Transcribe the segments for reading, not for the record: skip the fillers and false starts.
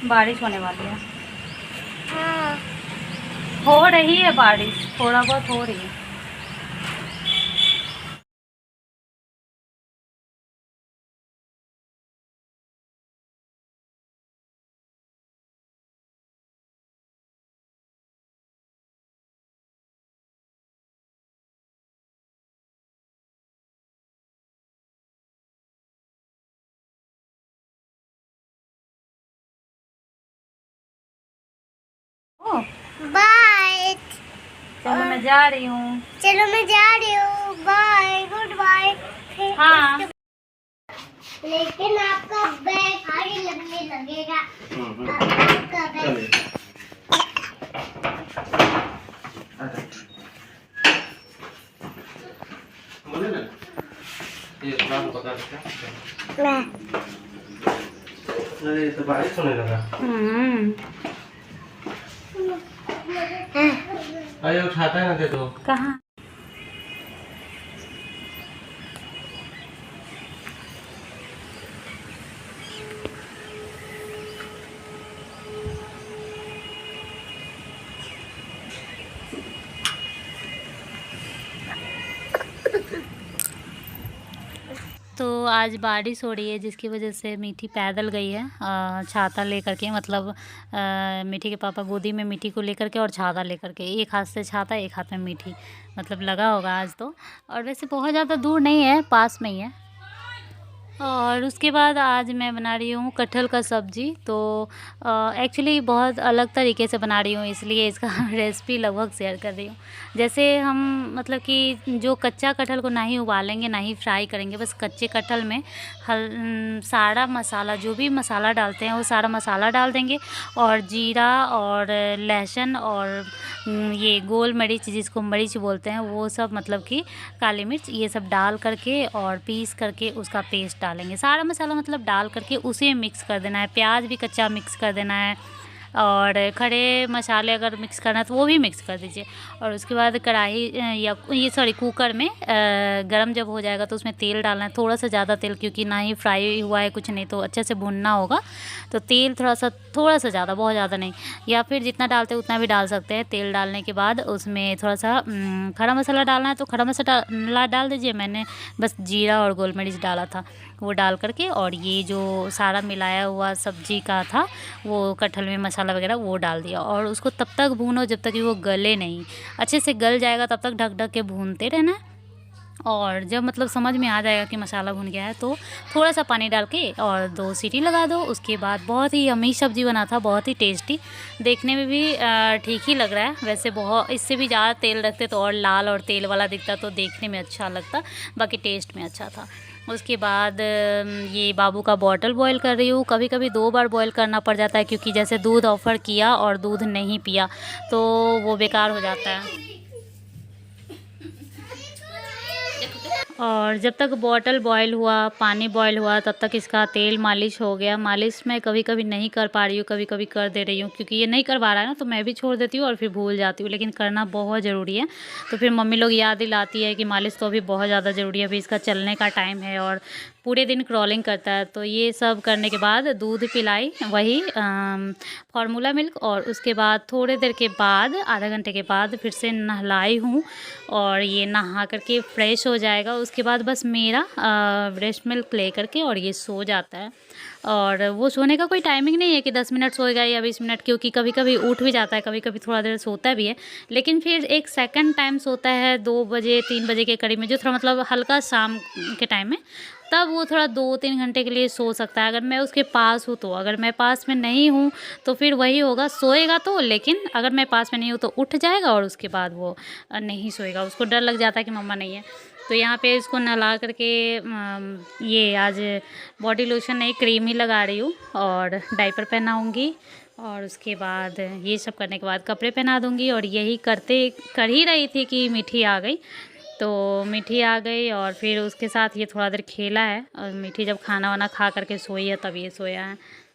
बारिश होने वाली है। हाँ। हो रही है बारिश, थोड़ा बहुत हो रही है। ओ, बाय। चलो मैं जा रही हूँ। चलो मैं जा रही हूँ, बाय, गुड बाय। हाँ। लेकिन आपका बैग भारी लगने लगेगा। आपका बैग। अरे तो बारिश होने लगा। अरे उठाता है ना, दे दो। कहाँ? तो आज बारिश हो रही है जिसकी वजह से मीठी पैदल गई है छाता लेकर के, मतलब मीठी के पापा गोदी में मीठी को लेकर के और छाता लेकर के, एक हाथ से छाता एक हाथ में मीठी, मतलब लगा होगा आज तो। और वैसे बहुत ज़्यादा दूर नहीं है, पास में ही है। और उसके बाद आज मैं बना रही हूँ कटहल का सब्ज़ी। तो एक्चुअली बहुत अलग तरीके से बना रही हूँ, इसलिए इसका रेसिपी लगभग शेयर कर रही हूँ। जैसे हम मतलब कि जो कच्चा कटहल को ना ही उबालेंगे ना ही फ्राई करेंगे, बस कच्चे कटहल में सारा मसाला, जो भी मसाला डालते हैं वो सारा मसाला डाल देंगे, और जीरा और लहसुन और ये गोल मिर्च जिसको मरीच बोलते हैं वो सब, मतलब कि काली मिर्च, ये सब डाल करके और पीस करके उसका पेस्ट डालेंगे। सारा मसाला मतलब डाल करके उसे मिक्स कर देना है। प्याज भी कच्चा मिक्स कर देना है, और खड़े मसाले अगर मिक्स करना है तो वो भी मिक्स कर दीजिए। और उसके बाद कढ़ाई या ये सॉरी कुकर में गरम जब हो जाएगा तो उसमें तेल डालना है, थोड़ा सा ज़्यादा तेल, क्योंकि ना ही फ्राई हुआ है कुछ, नहीं तो अच्छे से भुनना होगा। तो तेल थोड़ा सा ज़्यादा, बहुत ज़्यादा नहीं, या फिर जितना डालते हैं उतना भी डाल सकते हैं। तेल डालने के बाद उसमें थोड़ा सा खड़ा मसाला डालना है तो खड़ा मसाला डाल दीजिए। मैंने बस जीरा और गोल मिर्च डाला था, वो डाल करके, और ये जो सारा मिलाया हुआ सब्जी का था वो कटहल में मसाला वगैरह वो डाल दिया। और उसको तब तक भूनो जब तक कि वो गले नहीं, अच्छे से गल जाएगा तब तक ढक ढक के भूनते रहना है। और जब मतलब समझ में आ जाएगा कि मसाला भुन गया है तो थोड़ा सा पानी डाल के और 2 सीटी लगा दो। उसके बाद बहुत ही यम्मी सब्ज़ी बना था, बहुत ही टेस्टी, देखने में भी ठीक ही लग रहा है। वैसे बहुत इससे भी ज़्यादा तेल रखते तो और लाल और तेल वाला दिखता तो देखने में अच्छा लगता, बाकी टेस्ट में अच्छा था। उसके बाद ये बाबू का बॉटल बॉयल कर रही हूँ। कभी कभी 2 बार बॉयल करना पड़ जाता है, क्योंकि जैसे दूध ऑफ़र किया और दूध नहीं पिया तो वो बेकार हो जाता है। और जब तक बॉटल बॉयल हुआ, पानी बॉयल हुआ, तब तक इसका तेल मालिश हो गया। मालिश मैं कभी कभी नहीं कर पा रही हूँ, कभी कभी कर दे रही हूँ, क्योंकि ये नहीं कर पा रहा है ना तो मैं भी छोड़ देती हूँ और फिर भूल जाती हूँ, लेकिन करना बहुत ज़रूरी है। तो फिर मम्मी लोग याद दिलाती है कि मालिश तो अभी बहुत ज़्यादा ज़रूरी है, अभी इसका चलने का टाइम है और पूरे दिन क्रॉलिंग करता है। तो ये सब करने के बाद दूध पिलाई, वही फार्मूला मिल्क, और उसके बाद थोड़ी देर के बाद, आधा घंटे के बाद फिर से नहलाई हूँ, और ये नहा करके फ्रेश हो जाएगा। उसके बाद बस मेरा ब्रेस्ट मिल्क ले करके और ये सो जाता है। और वो सोने का कोई टाइमिंग नहीं है कि 10 मिनट सोएगा या 20 मिनट, क्योंकि कभी कभी उठ भी जाता है, कभी कभी थोड़ा देर सोता भी है, लेकिन फिर एक सेकंड टाइम सोता है 2 बजे 3 बजे के करीब में, जो थोड़ा मतलब हल्का शाम के टाइम में, तब वो थोड़ा 2-3 घंटे के लिए सो सकता है, अगर मैं उसके पास हूँ तो। अगर मैं पास में नहीं हूँ तो फिर वही होगा, सोएगा तो, लेकिन अगर मैं पास में नहीं हूँ तो उठ जाएगा और उसके बाद वो नहीं सोएगा, उसको डर लग जाता है कि मम्मा नहीं है। तो यहाँ पे इसको नहला करके ये आज बॉडी लोशन नहीं, क्रीम ही लगा रही हूँ, और डायपर पहनाऊँगी, और उसके बाद ये सब करने के बाद कपड़े पहना दूँगी। और यही कर ही रही थी कि मीठी आ गई। तो मीठी आ गई और फिर उसके साथ ये थोड़ा देर खेला है, और मीठी जब खाना वाना खा करके सोई है तब ये सोया है।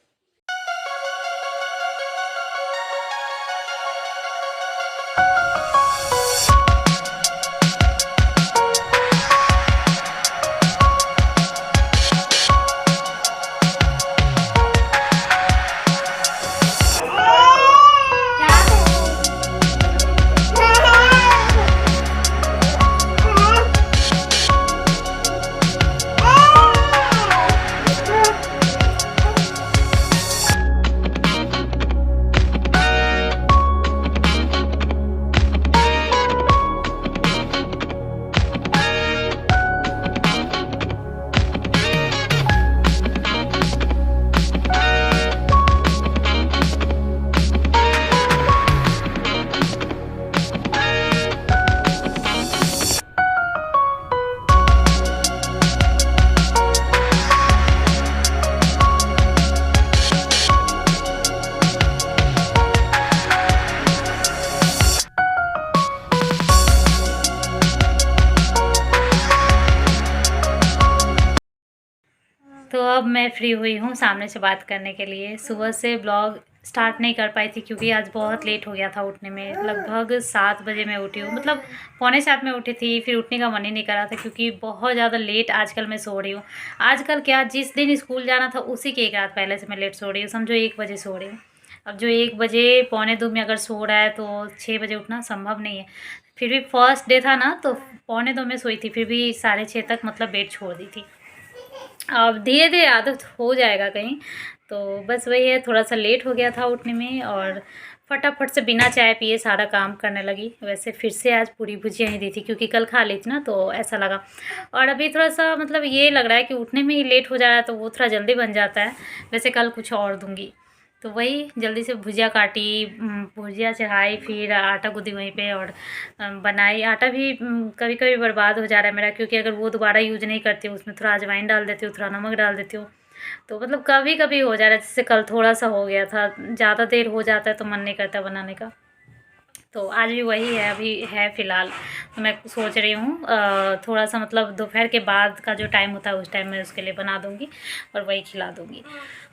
तो अब मैं फ्री हुई हूँ सामने से बात करने के लिए। सुबह से ब्लॉग स्टार्ट नहीं कर पाई थी क्योंकि आज बहुत लेट हो गया था उठने में। लगभग 7 बजे मैं उठी हूँ, मतलब 6:45 में उठी थी। फिर उठने का मन ही नहीं करा था क्योंकि बहुत ज़्यादा लेट आजकल मैं सो रही हूँ। आजकल क्या, जिस दिन स्कूल जाना था उसी के एक रात पहले से मैं लेट सो रही हूँ। समझो 1 बजे सो रही हूँ। अब जो 1 बजे 1:45 में अगर सो रहा है तो 6 बजे उठना संभव नहीं है। फिर भी फर्स्ट डे था ना, तो 1:45 में सोई थी, फिर भी 6:30 तक मतलब बेड छोड़ दी थी। अब धीरे धीरे आदत हो जाएगा कहीं। तो बस वही है, थोड़ा सा लेट हो गया था उठने में और फटाफट से बिना चाय पिए सारा काम करने लगी। वैसे फिर से आज पूरी भुजिया ही दी थी क्योंकि कल खा ली थी ना, तो ऐसा लगा। और अभी थोड़ा सा मतलब ये लग रहा है कि उठने में ही लेट हो जा रहा है, तो वो थोड़ा जल्दी बन जाता है। वैसे कल कुछ और दूंगी। तो वही जल्दी से भुजिया काटी, भुजिया चढ़ाई, फिर आटा गूँदी वहीं पे और बनाई। आटा भी कभी कभी बर्बाद हो जा रहा है मेरा, क्योंकि अगर वो दोबारा यूज नहीं करती हूँ, उसमें थोड़ा अजवाइन डाल देती हूँ, थोड़ा नमक डाल देती हूँ, तो मतलब कभी कभी हो जा रहा है। जैसे कल थोड़ा सा हो गया था, ज़्यादा देर हो जाता है तो मन नहीं करता बनाने का। तो आज भी वही है, अभी है फ़िलहाल। तो मैं सोच रही हूँ थोड़ा सा मतलब दोपहर के बाद का जो टाइम होता है उस टाइम में उसके लिए बना दूँगी और वही खिला दूँगी।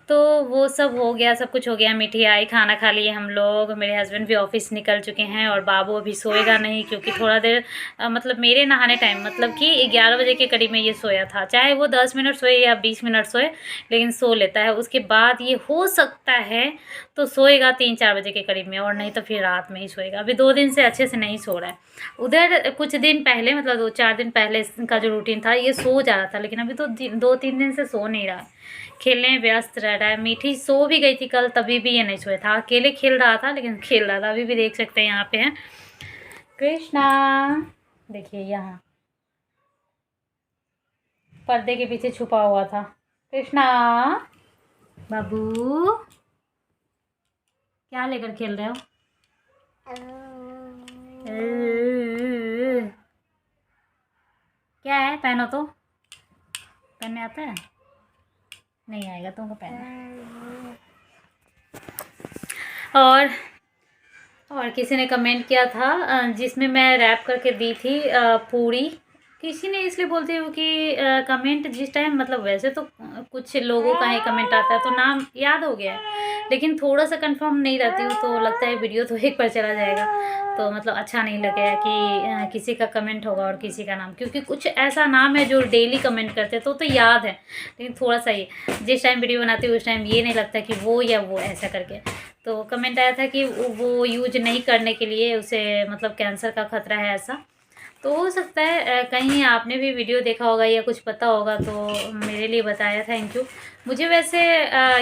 तो वो सब हो गया, सब कुछ हो गया। मीठी आई, खाना खा लिए हम लोग। मेरे हस्बैंड भी ऑफिस निकल चुके हैं और बाबू अभी सोएगा नहीं क्योंकि थोड़ा देर मतलब मेरे नहाने टाइम, मतलब कि 11 बजे के करीब में ये सोया था। चाहे वो 10 मिनट सोए या 20 मिनट सोए, लेकिन सो लेता है। उसके बाद ये हो सकता है तो सोएगा 3-4 बजे के करीब में, और नहीं तो फिर रात में ही सोएगा। अभी 2 दिन से अच्छे से नहीं सो रहा है। उधर कुछ दिन पहले, मतलब 2-4 दिन पहले का जो रूटीन था, ये सो जा रहा था, लेकिन अभी तो 2-3 दिन से सो नहीं रहा। खेलने में व्यस्त रह रहा है। मीठी सो भी गई थी कल, तभी भी ये नहीं सोया था। अकेले खेल रहा था, लेकिन खेल रहा था। अभी भी देख सकते हैं यहाँ पे है कृष्णा, देखिए यहाँ पर्दे के पीछे छुपा हुआ था। कृष्णा बाबू, क्या लेकर खेल रहे हो? क्या है? पहनो तो, पहनने आता है? नहीं आएगा तुमको पहनना। और किसी ने कमेंट किया था जिसमें मैं रैप करके दी थी पूरी। किसी ने इसलिए बोलते हो कि कमेंट जिस टाइम, मतलब वैसे तो कुछ लोगों का ही कमेंट आता है तो नाम याद हो गया है, लेकिन थोड़ा सा कंफर्म नहीं रहती हूँ तो लगता है वीडियो तो एक पर चला जाएगा, तो मतलब अच्छा नहीं लगेगा कि किसी का कमेंट होगा और किसी का नाम, क्योंकि कुछ ऐसा नाम है जो डेली कमेंट करते हैं तो याद है, लेकिन थोड़ा सा ये जिस टाइम वीडियो बनाती हूँ उस टाइम ये नहीं लगता कि वो या वो ऐसा करके। तो कमेंट आया था कि वो यूज नहीं करने के लिए, उसे मतलब कैंसर का खतरा है ऐसा। तो हो सकता है कहीं आपने भी वीडियो देखा होगा या कुछ पता होगा तो मेरे लिए बताया, थैंक यू। मुझे वैसे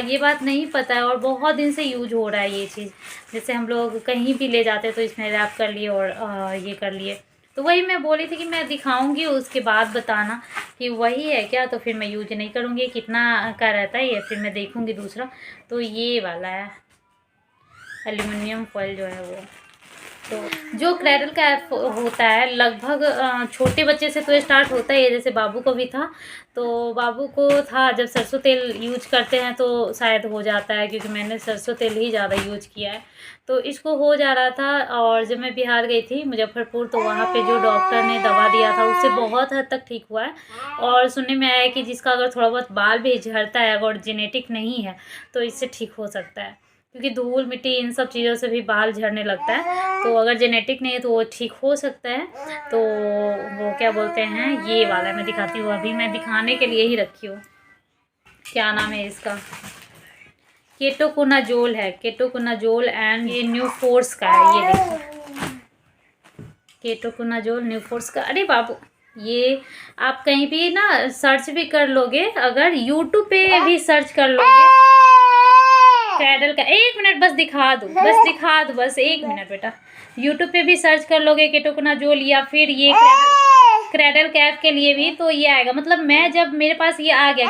ये बात नहीं पता है और बहुत दिन से यूज हो रहा है ये चीज़। जैसे हम लोग कहीं भी ले जाते तो इसमें रैप कर लिए और ये कर लिए। तो वही मैं बोली थी कि मैं दिखाऊंगी, उसके बाद बताना कि वही है क्या, तो फिर मैं यूज नहीं करूँगी। कितना का रहता है ये, फिर मैं देखूँगी दूसरा। तो ये वाला है एल्युमिनियम फॉइल जो है वो। तो जो क्रैडल का ऐप होता है लगभग छोटे बच्चे से तो स्टार्ट होता ही है, जैसे बाबू को भी था। तो बाबू को था जब सरसों तेल यूज करते हैं तो शायद हो जाता है, क्योंकि मैंने सरसों तेल ही ज़्यादा यूज किया है। तो इसको हो जा रहा था, और जब मैं बिहार गई थी मुजफ्फरपुर, तो वहाँ पे जो डॉक्टर ने दवा दिया था उससे बहुत हद तक ठीक हुआ है। और सुनने में आया कि जिसका अगर थोड़ा बहुत बाल भी झड़ता है और जेनेटिक नहीं है तो इससे ठीक हो सकता है, क्योंकि धूल मिट्टी इन सब चीज़ों से भी बाल झड़ने लगता है। तो अगर जेनेटिक नहीं है तो वो ठीक हो सकता है। तो वो क्या बोलते हैं, ये वाला मैं दिखाती हूँ, अभी मैं दिखाने के लिए ही रखी हूँ। क्या नाम है इसका, केटोकोनाजोल है, केटोकोनाजोल एंड ये न्यू फोर्स का है। ये देखो केटोकोनाजोल न्यू फोर्स का। अरे बाबू, ये आप कहीं भी ना सर्च भी कर लोगे, अगर यूट्यूब पे भी सर्च कर लोगे क्रैडल का, 1 मिनट बस दिखा दूँ, बस 1 मिनट बेटा। यूट्यूब पे भी सर्च कर लोगे केटोकोनाजोल या फिर ये क्रैडल कैफ के लिए भी, तो ये आएगा। मतलब मैं जब मेरे पास ये आ गया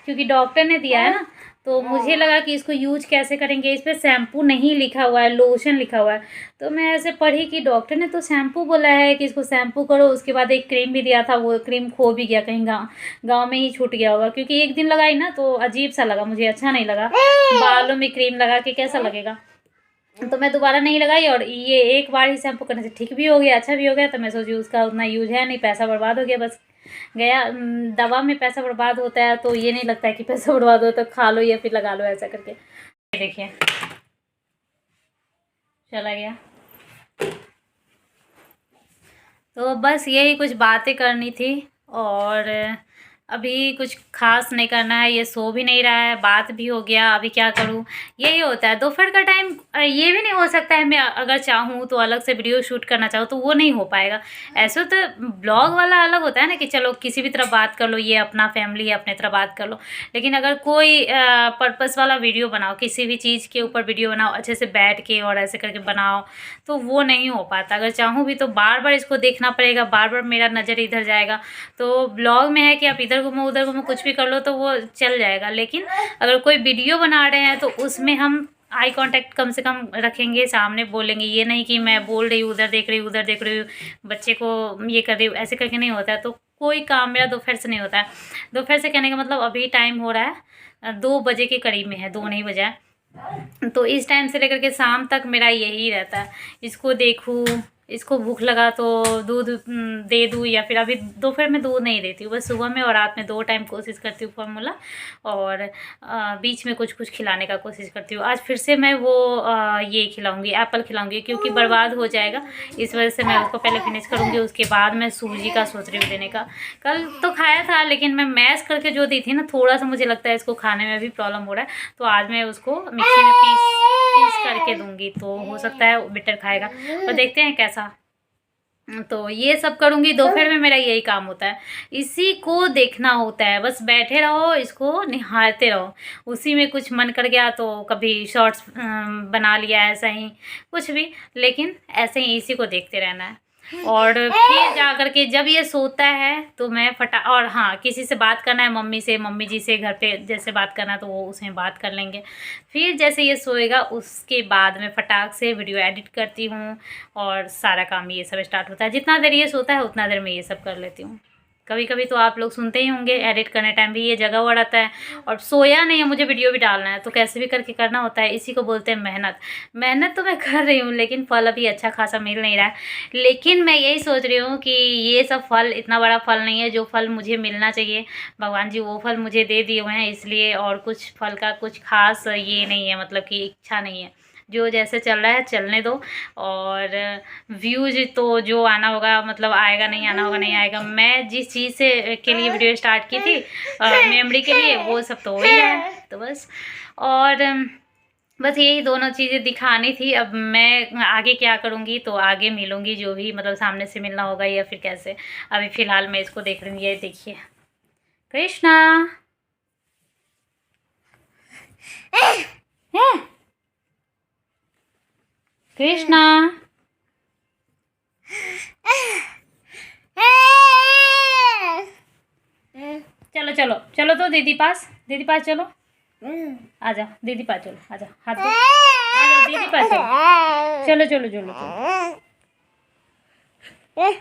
क्योंकि डॉक्टर ने दिया है ना, तो मुझे लगा कि इसको यूज कैसे करेंगे। इस पर शैम्पू नहीं लिखा हुआ है, लोशन लिखा हुआ है। तो मैं ऐसे पढ़ी कि डॉक्टर ने तो शैम्पू बोला है कि इसको शैम्पू करो, उसके बाद एक क्रीम भी दिया था, वो क्रीम खो भी गया कहीं, गाँव में ही छूट गया होगा, क्योंकि एक दिन लगाई ना तो अजीब सा लगा मुझे, अच्छा नहीं लगा। बालों में क्रीम लगा के कैसा लगेगा, तो मैं दोबारा नहीं लगाई। और ये एक बार ही शैम्पू करने से ठीक भी हो गया, अच्छा भी हो गया। तो मैं सोची उसका उतना यूज है नहीं, पैसा बर्बाद हो गया बस। गया दवा में पैसा बर्बाद होता है तो ये नहीं लगता है कि पैसा बर्बाद हो तो खा लो या फिर लगा लो ऐसा करके। देखिए चला गया। तो बस यही कुछ बातें करनी थी और अभी कुछ खास नहीं करना है। ये सो भी नहीं रहा है, बात भी हो गया, अभी क्या करूँ, यही होता है दोपहर का टाइम। ये भी नहीं हो सकता है मैं अगर चाहूँ तो अलग से वीडियो शूट करना चाहूँ तो वो नहीं हो पाएगा। ऐसे तो ब्लॉग वाला अलग होता है ना कि चलो किसी भी तरह बात कर लो, ये अपना फैमिली है अपने तरह बात कर लो। लेकिन अगर कोई पर्पस वाला वीडियो बनाओ, किसी भी चीज़ के ऊपर वीडियो बनाओ अच्छे से बैठ के और ऐसे करके बनाओ तो वो नहीं हो पाता। अगर चाहूँ भी तो बार बार इसको देखना पड़ेगा, बार बार मेरा नज़र इधर जाएगा। तो ब्लॉग में है कि आप इधर घूमो उधर घूमो कुछ भी कर लो तो वो चल जाएगा। लेकिन अगर कोई वीडियो बना रहे हैं तो उसमें हम आई कांटेक्ट कम से कम रखेंगे, सामने बोलेंगे। ये नहीं कि मैं बोल रही हूँ उधर देख रही हूँ उधर देख रही हूँ, बच्चे को ये कर रही हूँ, ऐसे करके नहीं होता है। तो कोई काम मेरा दोपहर से नहीं होता है। दोपहर से कहने का मतलब अभी टाइम हो रहा है 2 बजे के करीब में है, 2 नहीं बजा है। तो इस टाइम से लेकर के शाम तक मेरा यही रहता है, इसको देखूँ, इसको भूख लगा तो दूध दे दूँ या फिर अभी दोपहर में दूध नहीं देती हूँ, बस सुबह में और रात में 2 टाइम कोशिश करती हूँ फॉर्मूला और बीच में कुछ कुछ खिलाने का कोशिश करती हूँ। आज फिर से मैं वो ये खिलाऊंगी, एप्पल खिलाऊंगी क्योंकि बर्बाद हो जाएगा, इस वजह से मैं उसको पहले फिनिश करूँगी। उसके बाद मैं सूजी का सोच रही हूँ देने का। कल तो खाया था लेकिन मैं मैश करके जो दी थी ना, थोड़ा सा मुझे लगता है इसको खाने में भी प्रॉब्लम हो रहा है, तो आज मैं उसको मिक्सी में पीस करके दूंगी तो हो सकता है बेटर खाएगा। और देखते हैं कैसा। तो ये सब करूँगी। दोपहर में मेरा यही काम होता है, इसी को देखना होता है, बस बैठे रहो इसको निहारते रहो। उसी में कुछ मन कर गया तो कभी शॉर्ट्स बना लिया, ऐसा ही कुछ भी, लेकिन ऐसे ही इसी को देखते रहना है। और फिर जा कर के जब ये सोता है तो मैं और हाँ, किसी से बात करना है मम्मी से, मम्मी जी से घर पे जैसे बात करना है तो वो उसमें बात कर लेंगे। फिर जैसे ये सोएगा उसके बाद मैं फटाक से वीडियो एडिट करती हूँ और सारा काम ये सब स्टार्ट होता है। जितना देर ये सोता है उतना देर मैं ये सब कर लेती हूँ। कभी कभी तो आप लोग सुनते ही होंगे एडिट करने टाइम भी ये जगह हुआ रहता है और सोया नहीं है, मुझे वीडियो भी डालना है तो कैसे भी करके करना होता है। इसी को बोलते हैं मेहनत। मेहनत तो मैं कर रही हूँ लेकिन फल अभी अच्छा खासा मिल नहीं रहा है। लेकिन मैं यही सोच रही हूँ कि ये सब फल इतना बड़ा फल नहीं है, जो फल मुझे मिलना चाहिए भगवान जी वो फल मुझे दे दिए हुए हैं, इसलिए और कुछ फल का कुछ खास ये नहीं है, मतलब कि इच्छा नहीं है। जो जैसे चल रहा है चलने दो और व्यूज तो जो आना होगा मतलब आएगा, नहीं आना होगा नहीं आएगा। मैं जिस चीज़ से के लिए वीडियो स्टार्ट की थी मेमोरी के लिए, वो सब तो हो ही रहा है। तो बस यही दोनों चीज़ें दिखानी थी। अब मैं आगे क्या करूँगी तो आगे मिलूँगी, जो भी मतलब सामने से मिलना होगा या फिर कैसे। अभी फ़िलहाल मैं इसको देख रही हूँ। ये देखिए कृष्णा कृष्णा चलो चलो चलो तो दीदी पास चलो, आ जाओ दीदी पास चलो, आ जाओ हाथ दो, आ जाओ दीदी पास चलो चलो चलो चलो चलो।